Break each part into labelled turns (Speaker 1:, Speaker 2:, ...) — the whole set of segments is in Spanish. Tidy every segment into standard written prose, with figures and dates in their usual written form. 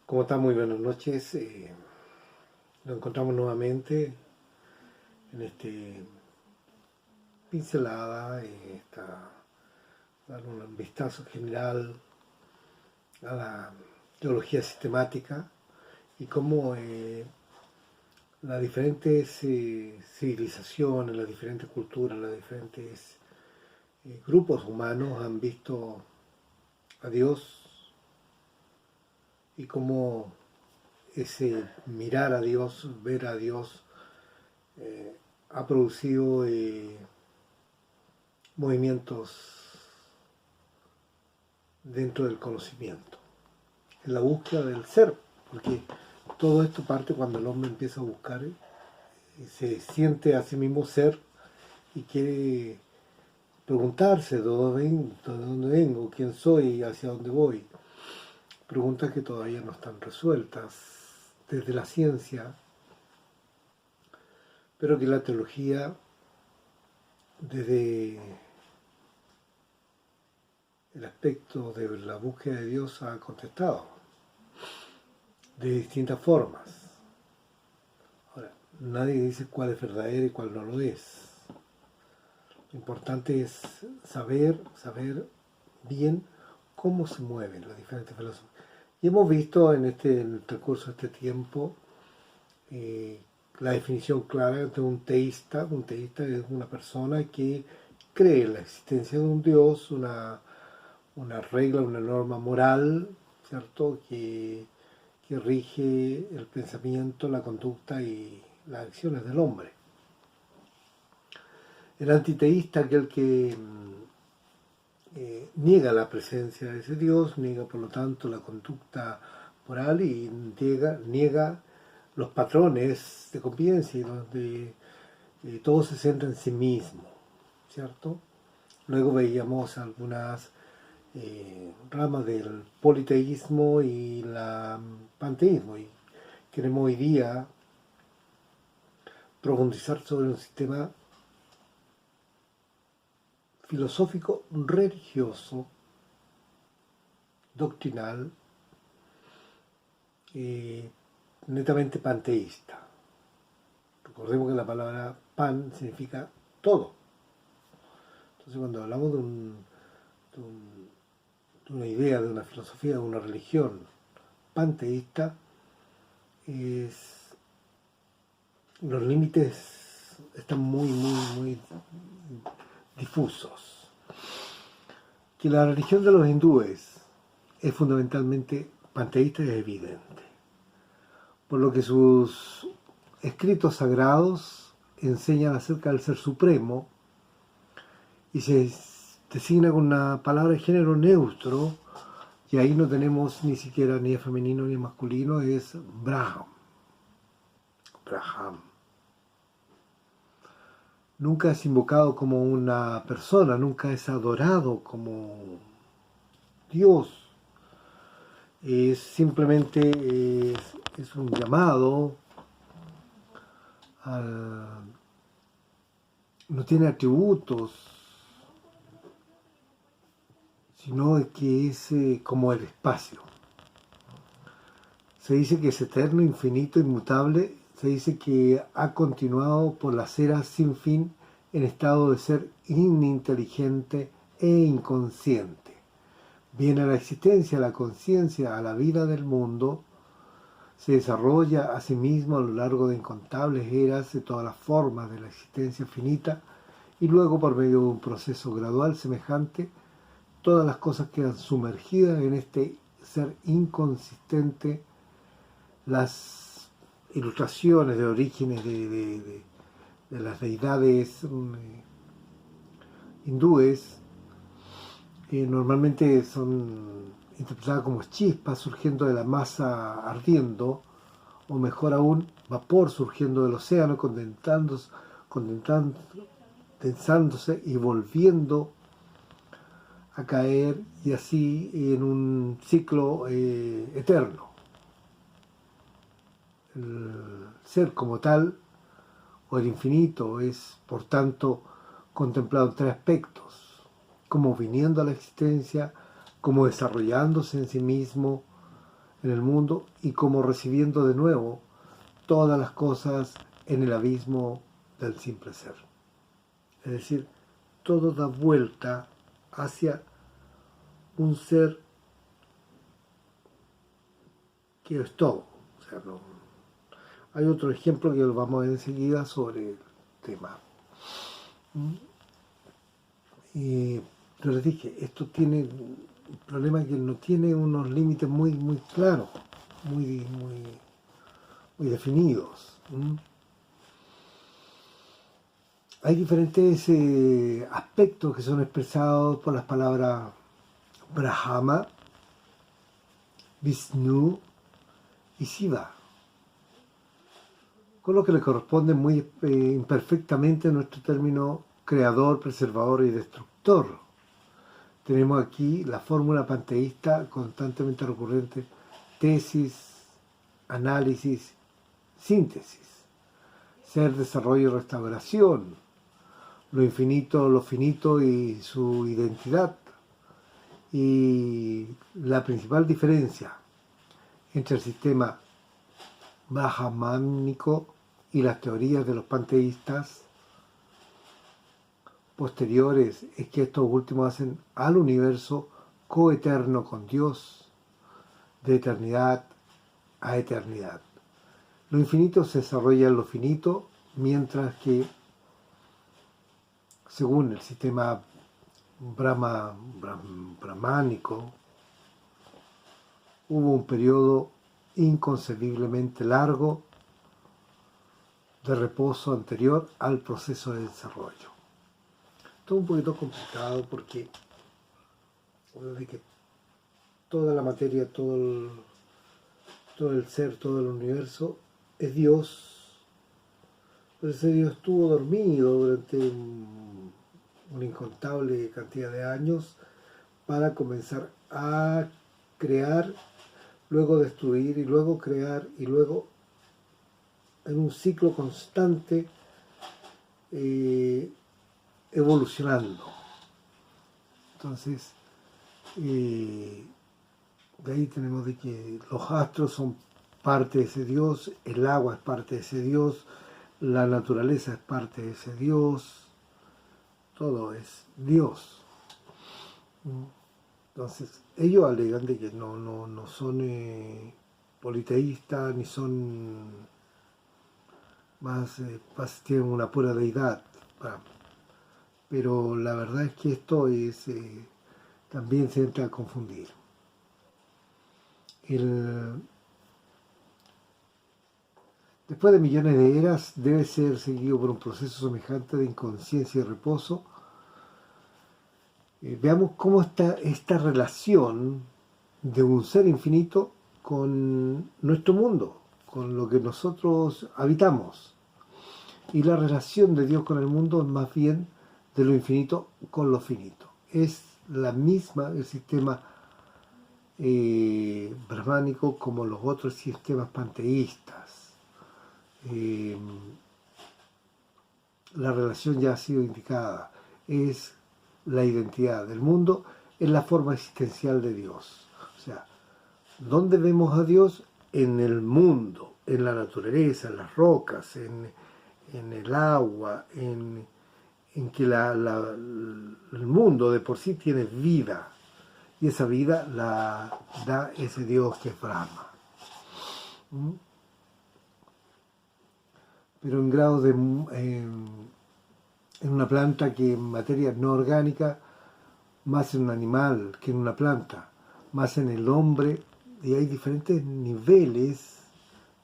Speaker 1: ¿Cómo está? Muy buenas noches. Nos encontramos nuevamente en este pincelada, dar un vistazo general a la teología sistemática y cómo las diferentes civilizaciones, las diferentes culturas, los diferentes grupos humanos han visto a Dios y cómo ese mirar a Dios, ver a Dios, ha producido movimientos dentro del conocimiento, en la búsqueda del ser, porque todo esto parte cuando el hombre empieza a buscar, se siente a sí mismo ser y quiere preguntarse de dónde vengo, quién soy y hacia dónde voy. Preguntas que todavía no están resueltas desde la ciencia, pero que la teología, desde el aspecto de la búsqueda de Dios, ha contestado de distintas formas. Ahora, nadie dice cuál es verdadero y cuál no lo es. Lo importante es saber bien cómo se mueven las diferentes filosofías. Y hemos visto en el transcurso de este tiempo la definición clara de un teísta. Un teísta es una persona que cree en la existencia de un Dios, una regla, una norma moral, ¿cierto? Que rige el pensamiento, la conducta y las acciones del hombre. El antiteísta, aquel que niega la presencia de ese Dios, niega por lo tanto la conducta moral y niega los patrones de convivencia donde todo se centra en sí mismo, ¿cierto? Luego veíamos algunas ramas del politeísmo y el panteísmo, y queremos hoy día profundizar sobre un sistema filosófico religioso, doctrinal, netamente panteísta. Recordemos que la palabra pan significa todo. Entonces cuando hablamos de una idea, de una filosofía, de una religión panteísta, los límites están muy difusos. Que la religión de los hindúes es fundamentalmente panteísta es evidente, por lo que sus escritos sagrados enseñan acerca del ser supremo y se designa con una palabra de género neutro, y ahí no tenemos ni siquiera ni femenino ni masculino, es Brahman. Nunca es invocado como una persona, nunca es adorado como Dios. Es simplemente es un llamado, no tiene atributos, sino que es como el espacio. Se dice que es eterno, infinito, inmutable. Se dice que ha continuado por las eras sin fin en estado de ser ininteligente e inconsciente. Viene a la existencia, a la conciencia, a la vida del mundo, se desarrolla a sí mismo a lo largo de incontables eras de todas las formas de la existencia finita, y luego por medio de un proceso gradual semejante, todas las cosas quedan sumergidas en este ser inconsistente. Las ilustraciones de orígenes de las deidades hindúes normalmente son interpretadas como chispas surgiendo de la masa ardiendo, o mejor aún, vapor surgiendo del océano, condensándose y volviendo a caer, y así en un ciclo eterno. El ser como tal, o el infinito, es por tanto contemplado en tres aspectos: como viniendo a la existencia, como desarrollándose en sí mismo, en el mundo y como recibiendo de nuevo todas las cosas en el abismo del simple ser. Es decir, todo da vuelta hacia un ser que es todo. O sea, no. Hay otro ejemplo que lo vamos a ver enseguida sobre el tema. Yo les dije, esto tiene un problema que no tiene unos límites muy claros, muy definidos. Hay diferentes aspectos que son expresados por las palabras Brahma, Vishnu y Shiva, con lo que le corresponde muy imperfectamente nuestro término creador, preservador y destructor. Tenemos aquí la fórmula panteísta constantemente recurrente: tesis, análisis, síntesis, ser, desarrollo y restauración, lo infinito, lo finito y su identidad. Y la principal diferencia entre el sistema brahmánico y las teorías de los panteístas posteriores es que estos últimos hacen al universo coeterno con Dios, de eternidad a eternidad. Lo infinito se desarrolla en lo finito, mientras que, según el sistema brahmánico, hubo un periodo inconcebiblemente largo de reposo anterior al proceso de desarrollo. Esto es un poquito complicado porque de que toda la materia, todo el ser, todo el universo es Dios, pero ese Dios estuvo dormido durante una incontable cantidad de años para comenzar a crear, luego destruir y luego crear y luego en un ciclo constante evolucionando. Entonces, de ahí tenemos de que los astros son parte de ese Dios, el agua es parte de ese Dios, la naturaleza es parte de ese Dios, todo es Dios. Entonces, ellos alegan de que no son politeístas, ni son más tienen una pura deidad. Pero la verdad es que esto es también se entra a confundir. Después de millones de eras, debe ser seguido por un proceso semejante de inconsciencia y reposo. Veamos cómo está esta relación de un ser infinito con nuestro mundo, con lo que nosotros habitamos. Y la relación de Dios con el mundo es más bien de lo infinito con lo finito. Es la misma el sistema brahmánico como los otros sistemas panteístas. La relación ya ha sido indicada, es la identidad del mundo, es la forma existencial de Dios. O sea, ¿dónde vemos a Dios? En el mundo, en la naturaleza, en las rocas, en el agua, en que el mundo de por sí tiene vida, y esa vida la da ese Dios que es Brahma. Pero en grado de en una planta que en materia no orgánica, más en un animal que en una planta, más en el hombre, y hay diferentes niveles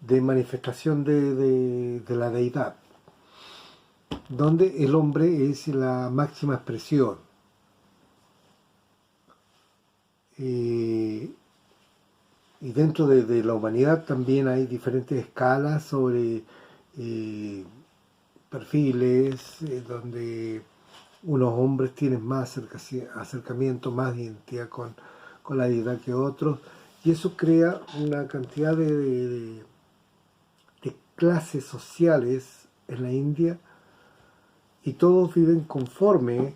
Speaker 1: de manifestación de la deidad, donde el hombre es la máxima expresión. Y dentro de la humanidad también hay diferentes escalas sobre perfiles, donde unos hombres tienen más acercamiento, más identidad con la deidad que otros, y eso crea una cantidad de clases sociales en la India, y todos viven conforme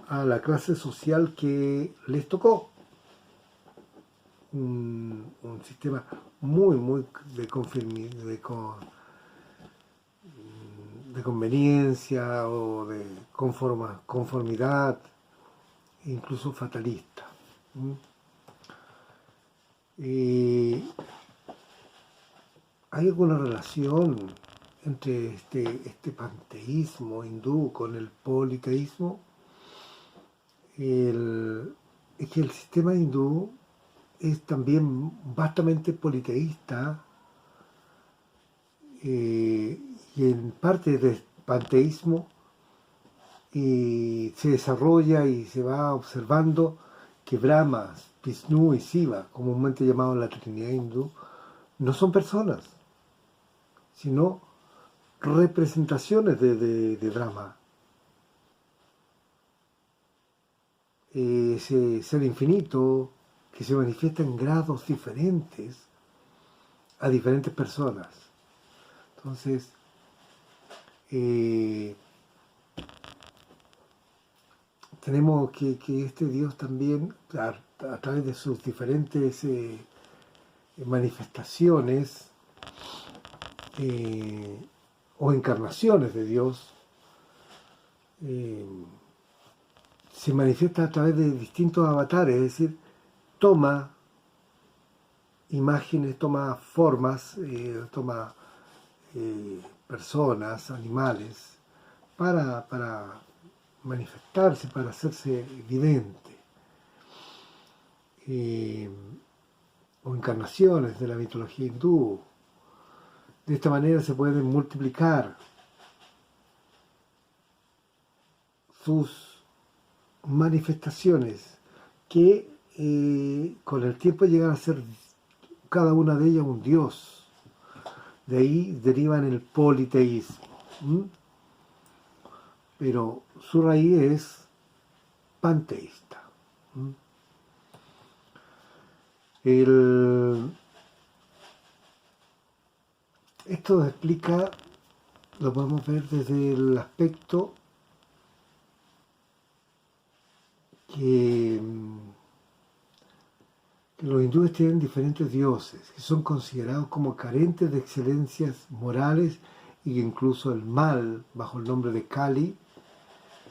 Speaker 1: a la clase social que les tocó. un sistema muy de conveniencia o de conformidad, incluso fatalista. ¿Hay alguna relación entre este panteísmo hindú con el politeísmo? Es que el sistema hindú es también vastamente politeísta, y en parte del panteísmo se desarrolla y se va observando que Brahma, Vishnu y Shiva, comúnmente llamados la Trinidad hindú, no son personas, sino representaciones de Brahma. Ese ser infinito que se manifiesta en grados diferentes a diferentes personas. Entonces, tenemos que este Dios también, a través de sus diferentes manifestaciones o encarnaciones de Dios, se manifiesta a través de distintos avatares, es decir, toma imágenes, toma formas, toma personas, animales, para manifestarse, para hacerse evidente. O encarnaciones de la mitología hindú. De esta manera se pueden multiplicar sus manifestaciones que con el tiempo llegan a ser cada una de ellas un dios. De ahí derivan el politeísmo. Pero su raíz es panteísta. Esto explica, lo podemos ver desde el aspecto que los hindúes tienen diferentes dioses que son considerados como carentes de excelencias morales y que incluso el mal, bajo el nombre de Kali,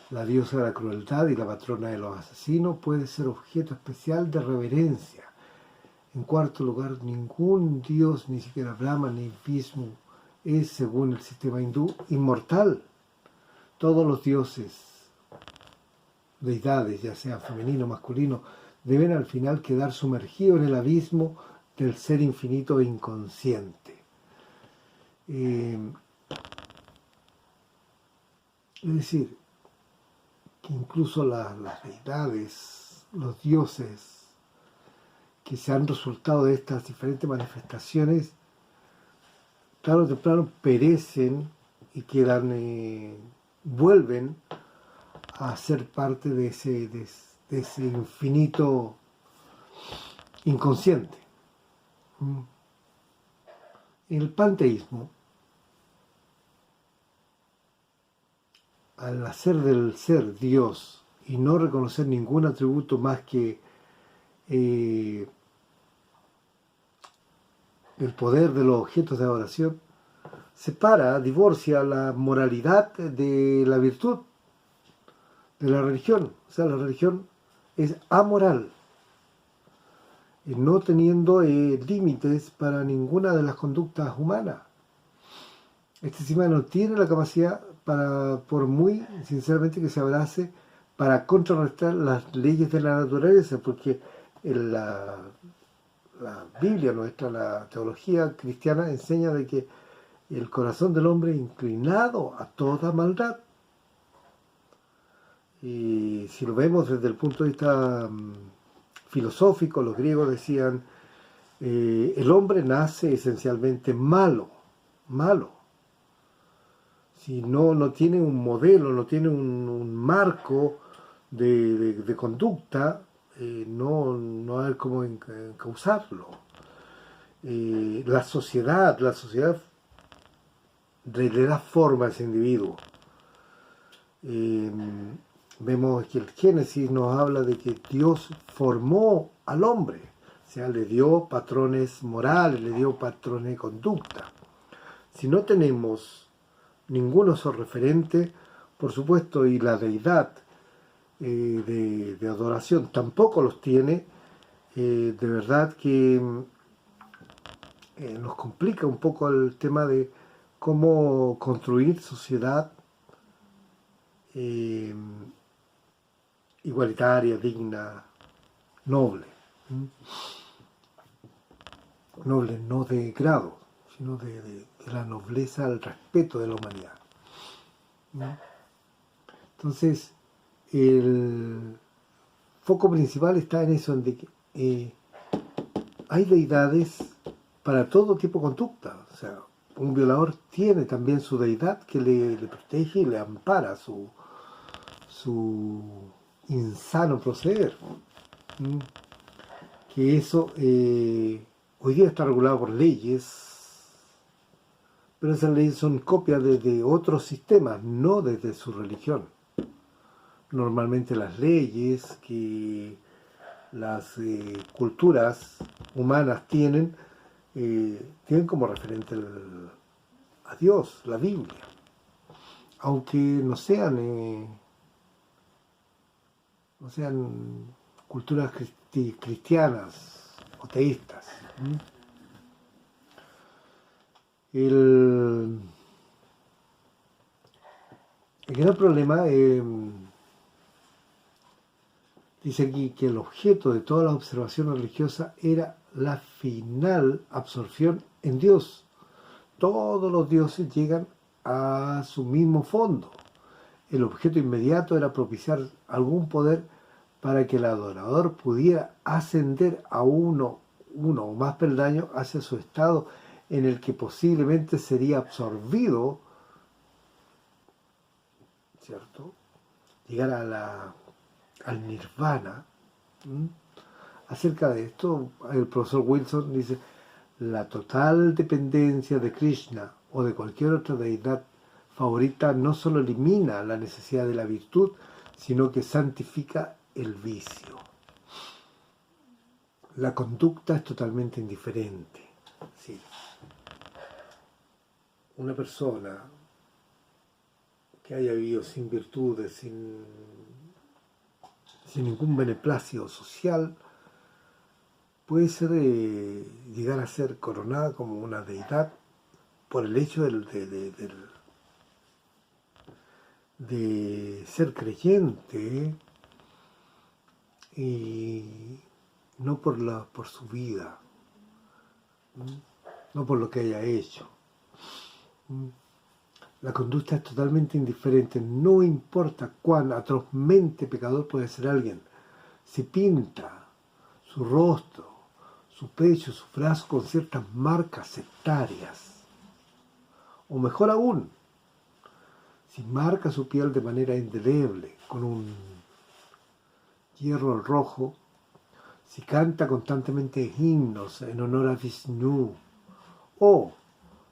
Speaker 1: la diosa de la crueldad y la patrona de los asesinos, puede ser objeto especial de reverencia. En cuarto lugar, ningún dios, ni siquiera Brahma ni Vishnu, es, según el sistema hindú, inmortal. Todos los dioses, deidades, ya sean femenino o masculino, deben al final quedar sumergidos en el abismo del ser infinito e inconsciente. Es decir, que incluso las deidades, los dioses que se han resultado de estas diferentes manifestaciones, tarde o temprano perecen y quedan, vuelven a ser parte de ese infinito inconsciente. En el panteísmo, al nacer del ser Dios y no reconocer ningún atributo más que el poder de los objetos de adoración, separa, divorcia la moralidad de la virtud, de la religión. O sea, la religión es amoral, no teniendo límites para ninguna de las conductas humanas. Este sistema no tiene la capacidad, por muy sinceramente que se abrace, para contrarrestar las leyes de la naturaleza, porque la Biblia nuestra, la teología cristiana, enseña de que el corazón del hombre es inclinado a toda maldad. Y si lo vemos desde el punto de vista filosófico, los griegos decían, el hombre nace esencialmente malo. Si no tiene un modelo, no tiene un marco de conducta, no hay cómo encauzarlo. La sociedad le da forma a ese individuo. Vemos que el Génesis nos habla de que Dios formó al hombre, sea, le dio patrones morales, le dio patrones de conducta. Si no tenemos ninguno de esos referentes, por supuesto, y la deidad de adoración tampoco los tiene, de verdad que nos complica un poco el tema de cómo construir sociedad igualitaria, digna, noble. Noble no de grado, sino de la nobleza, el respeto de la humanidad. Entonces, el foco principal está en eso, en de que hay deidades para todo tipo de conducta. O sea, un violador tiene también su deidad que le protege y le ampara su insano proceder. Que eso hoy día está regulado por leyes, pero esas leyes son copias de otros sistemas, no desde su religión. Normalmente las leyes que las culturas humanas tienen como referente a Dios, la Biblia, aunque no sean culturas cristianas o teístas. El gran problema dice aquí que el objeto de toda la observación religiosa era la final absorción en Dios. Todos los dioses llegan a su mismo fondo. El objeto inmediato era propiciar algún poder para que el adorador pudiera ascender a uno o más peldaños hacia su estado en el que posiblemente sería absorbido, ¿cierto? Llegar al nirvana. Acerca de esto, el profesor Wilson dice: la total dependencia de Krishna o de cualquier otra deidad favorita no solo elimina la necesidad de la virtud, sino que santifica el vicio. La conducta es totalmente indiferente. Sí. Una persona que haya vivido sin virtudes, sin ningún beneplácito social, puede ser llegar a ser coronada como una deidad por el hecho de ser creyente y no por su vida, no por lo que haya hecho. La conducta es totalmente indiferente, no importa cuán atrozmente pecador puede ser alguien. Si pinta su rostro, su pecho, su brazo con ciertas marcas sectarias, o mejor aún, si marca su piel de manera indeleble con un hierro rojo, si canta constantemente himnos en honor a Vishnu, o,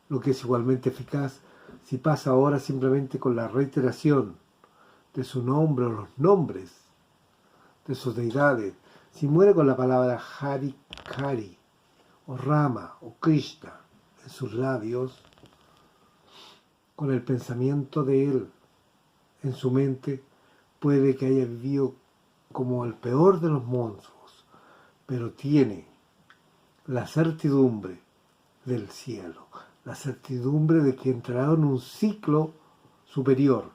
Speaker 1: lo que es igualmente eficaz, si pasa ahora simplemente con la reiteración de su nombre o los nombres de sus deidades, si muere con la palabra Hari Kari, o Rama, o Krishna en sus labios, con el pensamiento de él en su mente, puede que haya vivido como el peor de los monstruos, pero tiene la certidumbre del cielo, la certidumbre de que entrará en un ciclo superior.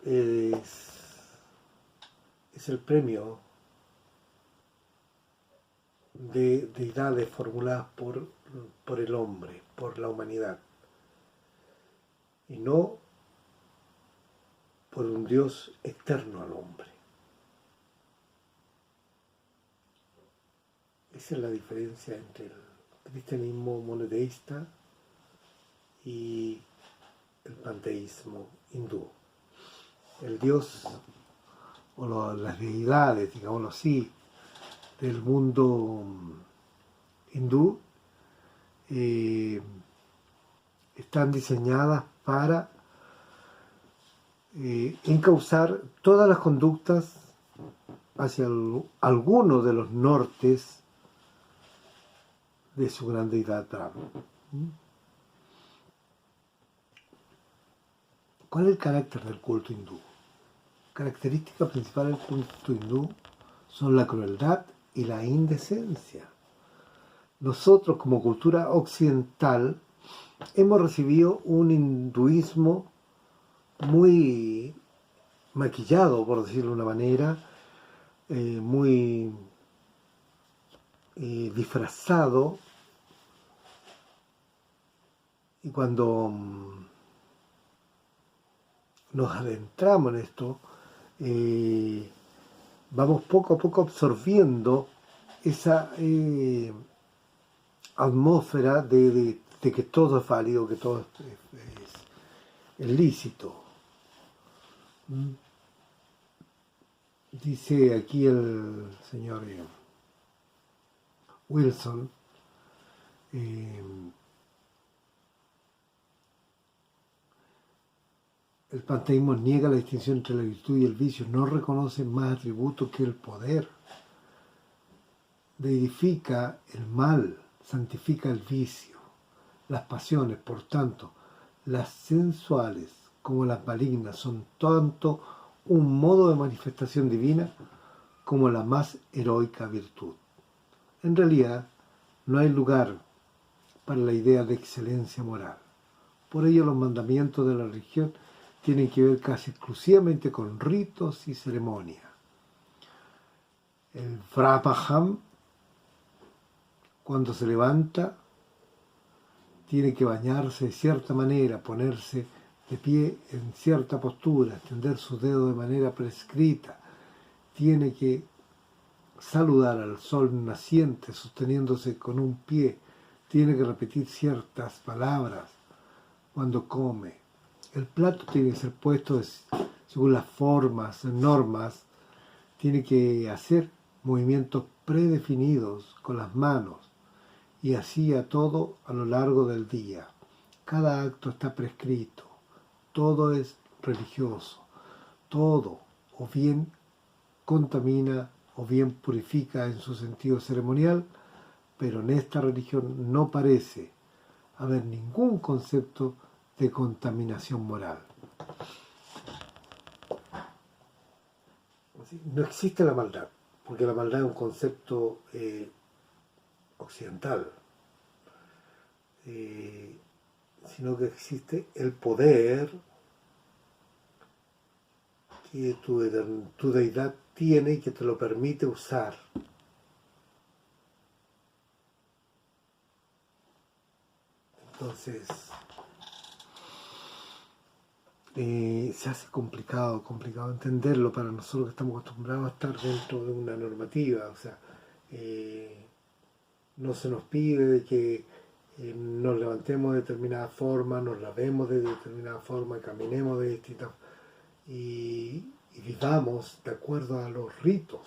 Speaker 1: Es el premio de deidades formuladas por el hombre, por la humanidad, y no por un Dios externo al hombre. Esa es la diferencia entre el cristianismo monoteísta y el panteísmo hindú. El Dios, o las deidades, digámoslo así, del mundo hindú están diseñadas para encauzar todas las conductas hacia alguno de los nortes de su gran deidad Brahma. ¿Cuál es el carácter del culto hindú? Característica principal del culto hindú son la crueldad y la indecencia. Nosotros, como cultura occidental, hemos recibido un hinduismo muy maquillado, por decirlo de una manera, muy disfrazado, y cuando nos adentramos en esto, vamos poco a poco absorbiendo esa atmósfera de que todo es válido, que todo es lícito. Dice aquí el señor Wilson, el panteísmo niega la distinción entre la virtud y el vicio, no reconoce más atributos que el poder, deifica el mal, santifica el vicio, las pasiones, por tanto, las sensuales como las malignas son tanto un modo de manifestación divina como la más heroica virtud. En realidad, no hay lugar para la idea de excelencia moral. Por ello, los mandamientos de la religión tienen que ver casi exclusivamente con ritos y ceremonias. El Brahmajam, cuando se levanta, tiene que bañarse de cierta manera, ponerse de pie en cierta postura, extender sus dedos de manera prescrita, tiene que saludar al sol naciente sosteniéndose con un pie, tiene que repetir ciertas palabras cuando come. El plato tiene que ser puesto según las formas, normas, tiene que hacer movimientos predefinidos con las manos y así a todo a lo largo del día. Cada acto está prescrito, todo es religioso, todo o bien contamina o bien purifica en su sentido ceremonial, pero en esta religión no parece haber ningún concepto de contaminación moral. No existe la maldad, porque la maldad es un concepto occidental, sino que existe el poder que tu deidad tiene y que te lo permite usar. Entonces, se hace complicado entenderlo para nosotros que estamos acostumbrados a estar dentro de una normativa. O sea, no se nos pide de que nos levantemos de determinada forma, nos lavemos de determinada forma, caminemos de distintas y vivamos de acuerdo a los ritos,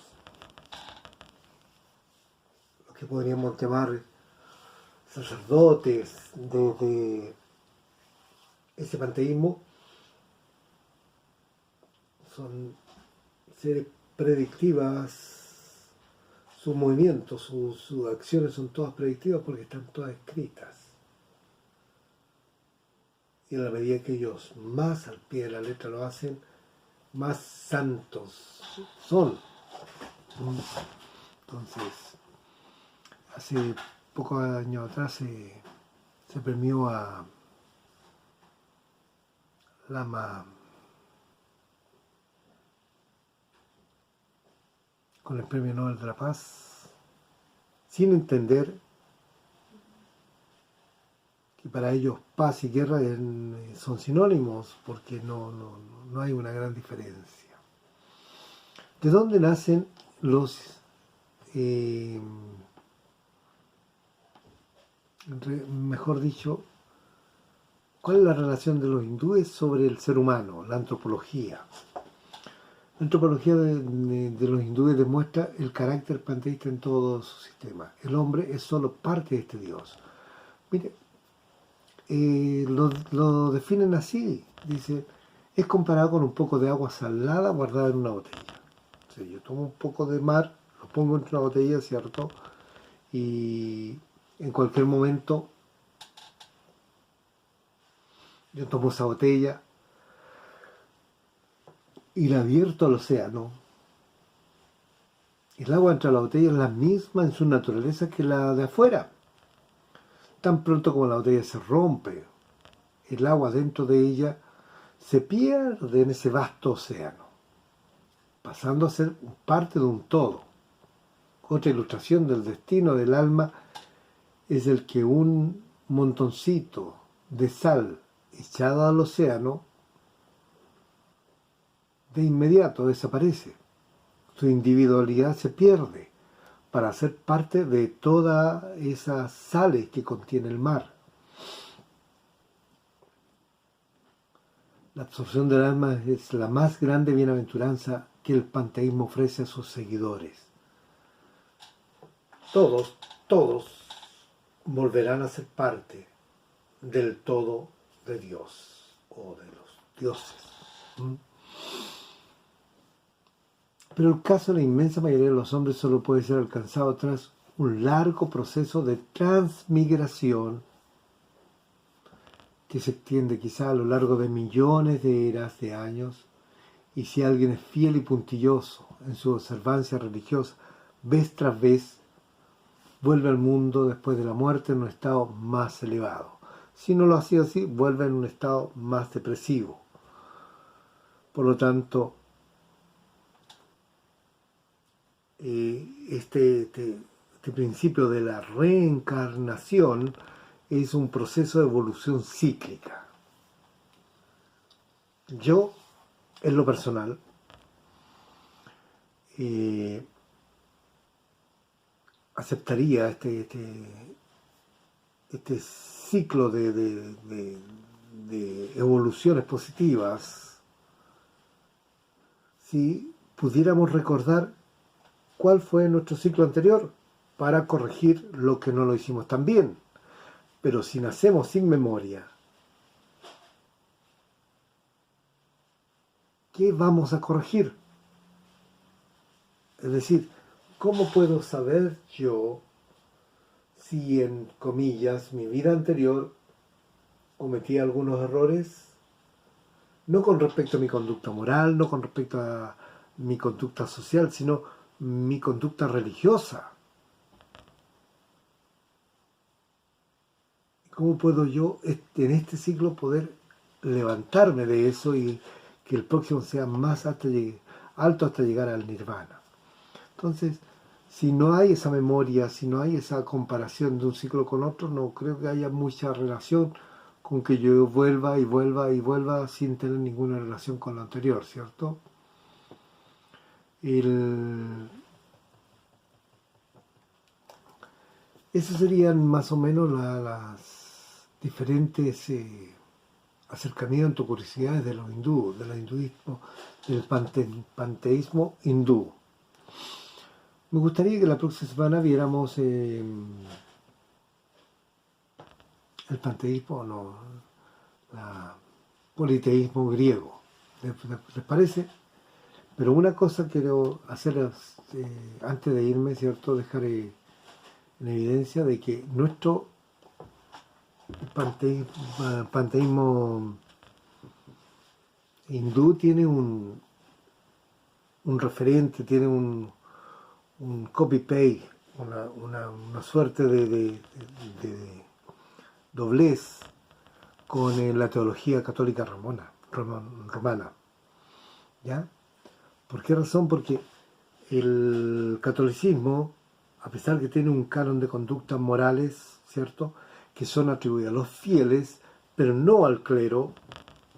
Speaker 1: lo que podríamos llamar sacerdotes de ese panteísmo. Son seres predictivas, sus movimientos, sus acciones son todas predictivas porque están todas escritas. Y en la medida que ellos más al pie de la letra lo hacen, más santos son. Entonces, hace pocos años atrás se premió a Lama con el Premio Nobel de la Paz, sin entender que para ellos paz y guerra son sinónimos, porque no hay una gran diferencia. ¿De dónde nacen los mejor dicho, cuál es la relación de los hindúes sobre el ser humano, la antropología? La antropología de los hindúes demuestra el carácter panteísta en todo su sistema. El hombre es solo parte de este Dios. Mire, lo definen así, dice, es comparado con un poco de agua salada guardada en una botella. Si yo tomo un poco de mar, lo pongo en una botella, ¿cierto? Y en cualquier momento yo tomo esa botella y la vierto al océano. El agua dentro de la botella es la misma en su naturaleza que la de afuera. Tan pronto como la botella se rompe, el agua dentro de ella se pierde en ese vasto océano, pasando a ser parte de un todo. Otra ilustración del destino del alma es el que un montoncito de sal echada al océano de inmediato desaparece. Su individualidad se pierde para ser parte de todas esas sales que contiene el mar. La absorción del alma es la más grande bienaventuranza que el panteísmo ofrece a sus seguidores. Todos volverán a ser parte del todo de Dios o de los dioses. Pero el caso de la inmensa mayoría de los hombres solo puede ser alcanzado tras un largo proceso de transmigración que se extiende quizá a lo largo de millones de eras de años, y si alguien es fiel y puntilloso en su observancia religiosa, vez tras vez, vuelve al mundo después de la muerte en un estado más elevado. Si no lo ha sido así, vuelve en un estado más depresivo. Por lo tanto, este principio de la reencarnación es un proceso de evolución cíclica. Yo, en lo personal, aceptaría este ciclo de evoluciones positivas si pudiéramos recordar cuál fue nuestro ciclo anterior para corregir lo que no lo hicimos tan bien. Pero si nacemos sin memoria, ¿qué vamos a corregir? Es decir, ¿cómo puedo saber yo si, en comillas, mi vida anterior cometí algunos errores? No con respecto a mi conducta moral, no con respecto a mi conducta social, sino mi conducta religiosa. ¿Cómo puedo yo en este ciclo poder levantarme de eso y que el próximo sea más alto hasta llegar al nirvana? Entonces, si no hay esa memoria, si no hay esa comparación de un ciclo con otro, no creo que haya mucha relación con que yo vuelva y vuelva y vuelva sin tener ninguna relación con lo anterior, ¿cierto? Esas serían más o menos las diferentes acercamientos, curiosidades de los hindúes, del panteísmo hindú. Me gustaría que la próxima semana viéramos el panteísmo, no, el politeísmo griego. ¿Les parece? Pero una cosa quiero hacer antes de irme, ¿cierto? Dejar en evidencia de que nuestro panteísmo hindú tiene un referente, tiene un copy-paste, una suerte de doblez con la teología católica romana. ¿Ya? ¿Por qué razón? Porque el catolicismo, a pesar que tiene un canon de conductas morales, ¿cierto?, que son atribuidas a los fieles, pero no al clero.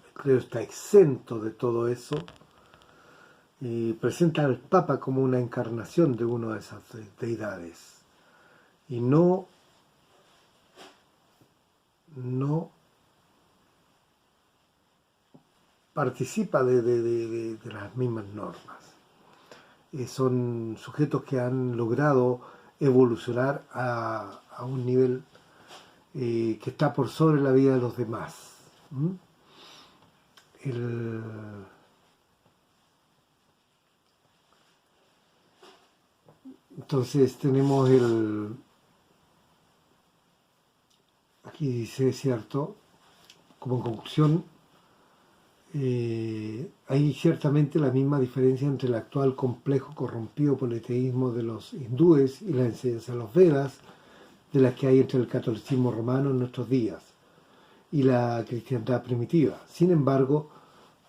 Speaker 1: El clero está exento de todo eso. Y presenta al Papa como una encarnación de una de esas deidades. Y no participa de las mismas normas. Son sujetos que han logrado evolucionar a un nivel que está por sobre la vida de los demás. Entonces tenemos aquí dice, ¿cierto? Como conclusión, hay ciertamente la misma diferencia entre el actual complejo corrompido politeísmo de los hindúes y la enseñanza de los Vedas, de las que hay entre el catolicismo romano en nuestros días y la cristiandad primitiva. Sin embargo,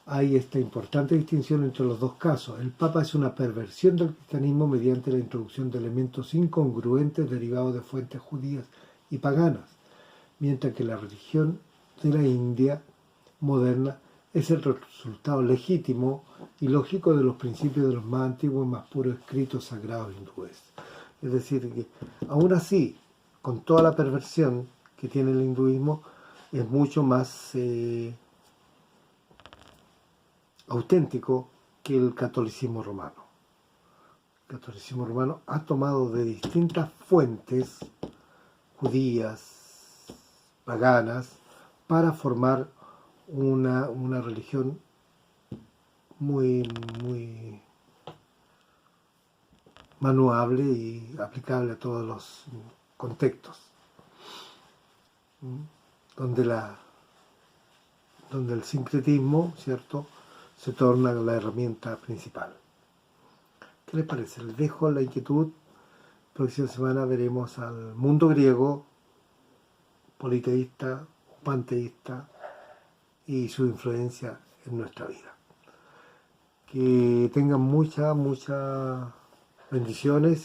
Speaker 1: hay esta importante distinción entre los dos casos. El Papa es una perversión del cristianismo mediante la introducción de elementos incongruentes derivados de fuentes judías y paganas, mientras que la religión de la India moderna es el resultado legítimo y lógico de los principios de los más antiguos y más puros escritos sagrados hindúes. Es decir, que aún así, con toda la perversión que tiene el hinduismo, es mucho más auténtico que el catolicismo romano. El catolicismo romano ha tomado de distintas fuentes judías, paganas, para formar una religión muy, muy manuable y aplicable a todos los contextos, donde donde el sincretismo, ¿cierto?, se torna la herramienta principal. ¿Qué les parece? Les dejo la inquietud. Próxima semana veremos al mundo griego, politeísta, panteísta, y su influencia en nuestra vida. Que tengan muchas bendiciones